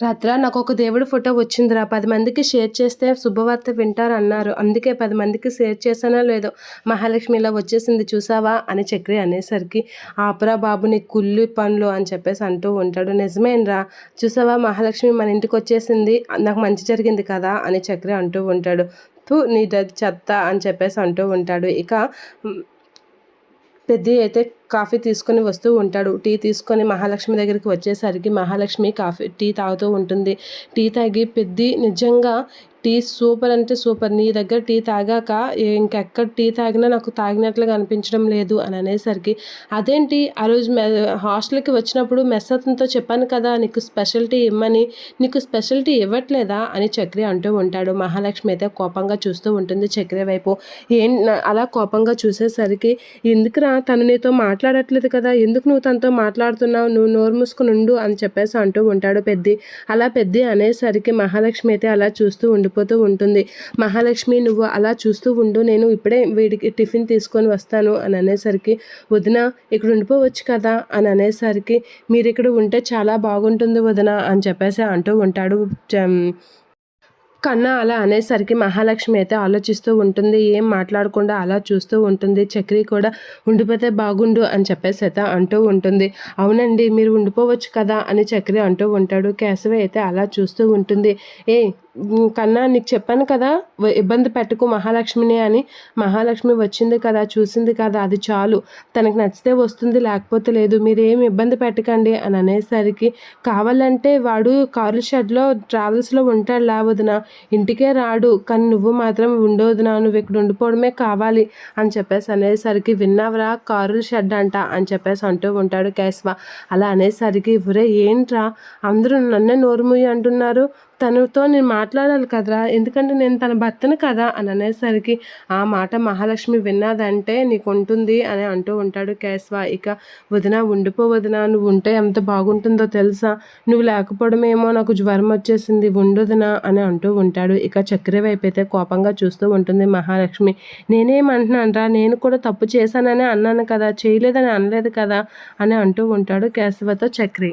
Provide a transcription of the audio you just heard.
రాత్ర నాకొక దేవుడి ఫోటో వచ్చిందిరా, 10 మందికి షేర్ చేస్తే శుభవార్త వింటారన్నారు. అందుకే 10 మందికి షేర్ చేశానో లేదో, మహాలక్ష్మి ఇలా వచ్చేసింది చూసావా అని చక్రి అనేసరికి, ఆపురా బాబు నీ కుళ్ళు పనులు అని చెప్పేసి అంటూ ఉంటాడు. నిజమేనరా, చూసావా మహాలక్ష్మి మన ఇంటికి వచ్చేసింది, నాకు మంచి జరిగింది కదా అని చక్రి అంటూ ఉంటాడు. నీ చెత్త అని చెప్పేసి అంటూ ఉంటాడు. ఇక పెద్ది అయితే కాఫీ తీసుకొని వస్తూ ఉంటాడు. టీ తీసుకొని మహాలక్ష్మి దగ్గరికి వచ్చేసరికి మహాలక్ష్మి టీ తాగుతూ ఉంటుంది. టీ తాగి పెద్ది నిజంగా టీ సూపర్ అంటే సూపర్, నీ దగ్గర టీ తాగాక ఇంకెక్కడ టీ తాగినా నాకు తాగినట్లుగా అనిపించడం లేదు అని అనేసరికి, అదేంటి ఆ రోజు హాస్టల్కి వచ్చినప్పుడు మెస్ అతనితో చెప్పాను కదా నీకు స్పెషల్టీ ఇమ్మని, నీకు స్పెషల్టీ ఇవ్వట్లేదా అని చక్రి అంటూ ఉంటాడు. మహాలక్ష్మి అయితే కోపంగా చూస్తూ ఉంటుంది చక్రి వైపు. అలా కోపంగా చూసేసరికి, ఎందుకురా తను నీతో మాట్లాడట్లేదు కదా, ఎందుకు నువ్వు తనతో మాట్లాడుతున్నావు, నువ్వు నోరు మూసుకుని ఉండు అని చెప్పేసి అంటూ ఉంటాడు పెద్ది. అలా పెద్ది అనేసరికి మహాలక్ష్మి అయితే అలా చూస్తూ ఉండిపోతూ ఉంటుంది. మహాలక్ష్మి నువ్వు అలా చూస్తూ ఉండు, నేను ఇప్పుడే వీడికి టిఫిన్ తీసుకొని వస్తాను అని అనేసరికి, వదిన ఇక్కడ ఉండిపోవచ్చు కదా అని అనేసరికి, మీరు ఇక్కడ ఉంటే చాలా బాగుంటుంది వదిన అని చెప్పేసి అంటూ ఉంటాడు కన్నా. అలా అనేసరికి మహాలక్ష్మి అయితే ఆలోచిస్తూ ఉంటుంది, ఏం మాట్లాడకుండా అలా చూస్తూ ఉంటుంది. చక్రి కూడా ఉండిపోతే బాగుండు అని చెప్పేసి అయితే అంటూ ఉంటుంది. అవునండి మీరు ఉండిపోవచ్చు కదా అని చక్రి అంటూ ఉంటాడు. కేశవ అయితే అలా చూస్తూ ఉంటుంది. కన్నా నీకు చెప్పాను కదా ఇబ్బంది పెట్టుకు మహాలక్ష్మిని అని, మహాలక్ష్మి వచ్చింది కదా చూసింది కదా అది చాలు, తనకు నచ్చితే వస్తుంది లేకపోతే లేదు, మీరు ఏమి ఇబ్బంది పెట్టకండి అని అనేసరికి, కావాలంటే వాడు కార్ల షెడ్లో ట్రావెల్స్లో ఉంటాడు లేవదున, ఇంటికే రాడు, కానీ నువ్వు మాత్రం ఉండవదునా, నువ్వు ఇక్కడ ఉండిపోవడమే కావాలి అని చెప్పేసి అనేసరికి, విన్నావరా కారుల షెడ్ అంట అని చెప్పేసి అంటూ ఉంటాడు కేశవ. అలా అనేసరికి, ఒరే ఏంట్రా అందరూ నన్నే నోరుముయ్యి అంటున్నారు, తనతో నేను మాట్లాడాలి కదరా, ఎందుకంటే నేను తన భర్తను కదా అని అనేసరికి, ఆ మాట మహాలక్ష్మి విన్నదంటే నీకు ఉంటుంది అని అంటూ ఉంటాడు కేశవ. ఇక వదిన ఉండిపోవదినా, నువ్వు ఉంటే ఎంత బాగుంటుందో తెలుసా, నువ్వు లేకపోవడమేమో నాకు జ్వరం వచ్చేసింది, ఉండదునా అని అంటూ ఉంటాడు. ఇక చక్రి వైపు అయితే కోపంగా చూస్తూ ఉంటుంది మహాలక్ష్మి. నేనేమంటున్నానరా, నేను కూడా తప్పు చేశానని అన్నాను కదా, చేయలేదని అనలేదు కదా అని అంటూ ఉంటాడు కేశవతో చక్రి.